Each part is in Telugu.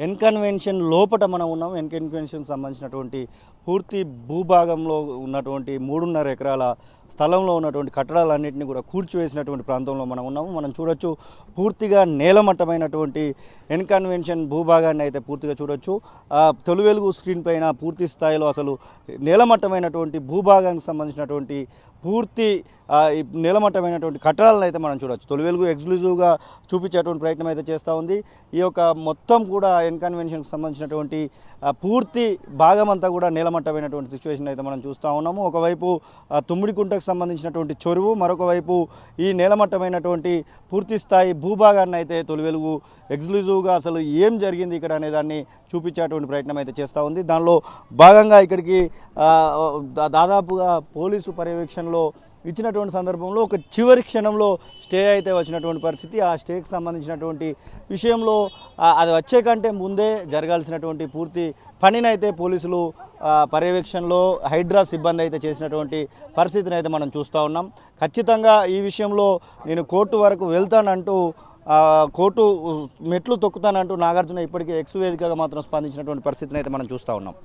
ఎన్కన్వెన్షన్ లోపట మనం ఉన్నాం. ఎన్కన్వెన్షన్ సంబంధించినటువంటి పూర్తి భూభాగంలో ఉన్నటువంటి 3.5 ఎకరాల స్థలంలో ఉన్నటువంటి కట్టడాలన్నింటినీ కూడా కూర్చివేసినటువంటి ప్రాంతంలో మనం ఉన్నాము. మనం చూడొచ్చు, పూర్తిగా నేలమట్టమైనటువంటి ఎన్కన్వెన్షన్ భూభాగాన్ని అయితే పూర్తిగా చూడొచ్చు. తొలి వెలుగు స్క్రీన్ పైన పూర్తి స్థాయిలో అసలు నేలమట్టమైనటువంటి భూభాగానికి సంబంధించినటువంటి పూర్తి నేలమట్టమైనటువంటి కట్టడాలను అయితే మనం చూడొచ్చు. తొలి వెలుగు ఎక్స్క్లూజివ్గా చూపించేటువంటి ప్రయత్నం అయితే చేస్తూ ఉంది. ఈ యొక్క మొత్తం కూడా ఎన్కన్వెన్షన్కి సంబంధించినటువంటి పూర్తి భాగం అంతా కూడా నేలమట్టమైనటువంటి సిచ్యువేషన్ అయితే మనం చూస్తూ ఉన్నాము. ఒకవైపు తుమ్మిడికుంటకు సంబంధించినటువంటి చెరువు, మరొక వైపు ఈ నేలమట్టమైనటువంటి పూర్తి స్థాయి భూభాగాన్ని అయితే తొలి వెలుగు ఎక్స్క్లూజివ్గా అసలు ఏం జరిగింది ఇక్కడ అనే దాన్ని చూపించేటువంటి ప్రయత్నం అయితే చేస్తూ ఉంది. దానిలో భాగంగా ఇక్కడికి దాదాపుగా పోలీసు పర్యవేక్షణలో ఇచ్చినటువంటి సందర్భంలో ఒక చివరి క్షణంలో స్టే అయితే వచ్చినటువంటి పరిస్థితి. ఆ స్టేకి సంబంధించినటువంటి విషయంలో అది వచ్చే కంటే ముందే జరగాల్సినటువంటి పూర్తి పనినైతే పోలీసులు పర్యవేక్షణలో హైడ్రా సిబ్బంది అయితే చేసినటువంటి పరిస్థితిని అయితే మనం చూస్తూ ఉన్నాం. ఖచ్చితంగా ఈ విషయంలో నేను కోర్టు వరకు వెళ్తానంటూ కోర్టు మెట్లు తొక్కుతానంటూ నాగార్జున ఇప్పటికీ ఎక్స్ వేదికగా మాత్రం స్పందించినటువంటి పరిస్థితిని అయితే మనం చూస్తూ ఉన్నాం.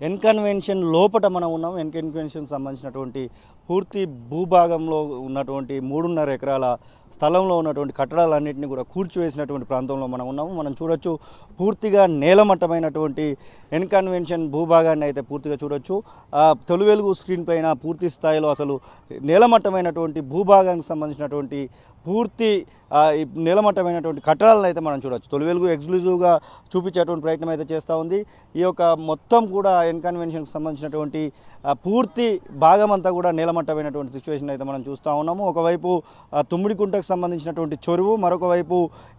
ఎన్కన్వెన్షన్ లోపట మనం ఉన్నాం. ఎన్కన్వెన్షన్ సంబంధించినటువంటి పూర్తి భూభాగంలో ఉన్నటువంటి 3.5 ఎకరాల స్థలంలో ఉన్నటువంటి కట్టడాలన్నింటినీ కూడా కూర్చివేసినటువంటి ప్రాంతంలో మనం ఉన్నాము. మనం చూడొచ్చు, పూర్తిగా నేలమట్టమైనటువంటి ఎన్కన్వెన్షన్ భూభాగాన్ని అయితే పూర్తిగా చూడొచ్చు. తొలి వెలుగు స్క్రీన్ పైన పూర్తి స్థాయిలో అసలు నేలమట్టమైనటువంటి భూభాగానికి సంబంధించినటువంటి పూర్తి నేలమట్టమైనటువంటి కట్టడాలను అయితే మనం చూడొచ్చు. తొలి వెలుగు ఎక్స్క్లూజివ్గా చూపించేటువంటి ప్రయత్నం అయితే చేస్తూ ఉంది. ఈ యొక్క మొత్తం కూడా ఎన్కన్వెన్షన్కి సంబంధించినటువంటి పూర్తి భాగం అంతా కూడా నేలమట్టమైనటువంటి సిచ్యువేషన్ అయితే మనం చూస్తూ ఉన్నాము. ఒకవైపు తుమ్మిడికుంటకు సంబంధించినటువంటి చెరువు, మరొక వైపు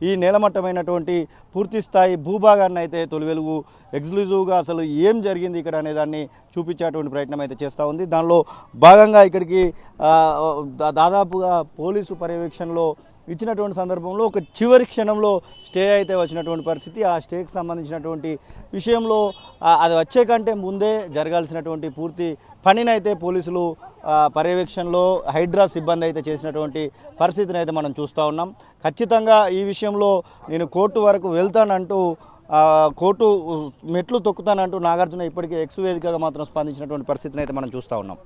ఈ నేలమట్టమైనటువంటి పూర్తి స్థాయి భూభాగాన్ని అయితే తొలి వెలుగు ఎక్స్క్లూజివ్గా అసలు ఏం జరిగింది ఇక్కడ అనే దాన్ని చూపించేటువంటి ప్రయత్నం అయితే చేస్తూ ఉంది. దానిలో భాగంగా ఇక్కడికి దాదాపుగా పోలీసు పర్యవేక్షణలో ఇచ్చినటువంటి సందర్భంలో ఒక చివరి క్షణంలో స్టే అయితే వచ్చినటువంటి పరిస్థితి. ఆ స్టేకి సంబంధించినటువంటి విషయంలో అది వచ్చే కంటే ముందే జరగాల్సినటువంటి పూర్తి పనినైతే పోలీసులు పర్యవేక్షణలో హైడ్రా సిబ్బంది అయితే చేసినటువంటి పరిస్థితిని అయితే మనం చూస్తూ ఉన్నాం. ఖచ్చితంగా ఈ విషయంలో నేను కోర్టు వరకు వెళ్తానంటూ కోర్టు మెట్లు తొక్కుతానంటూ నాగార్జున ఇప్పటికీ ఎక్స్ వేదికగా మాత్రం స్పందించినటువంటి పరిస్థితిని అయితే మనం చూస్తూ ఉన్నాం.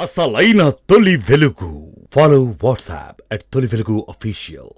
అసలైన తొలి వెలుగు. ఫాలో వాట్సాప్ @తొలి వెలుగు official.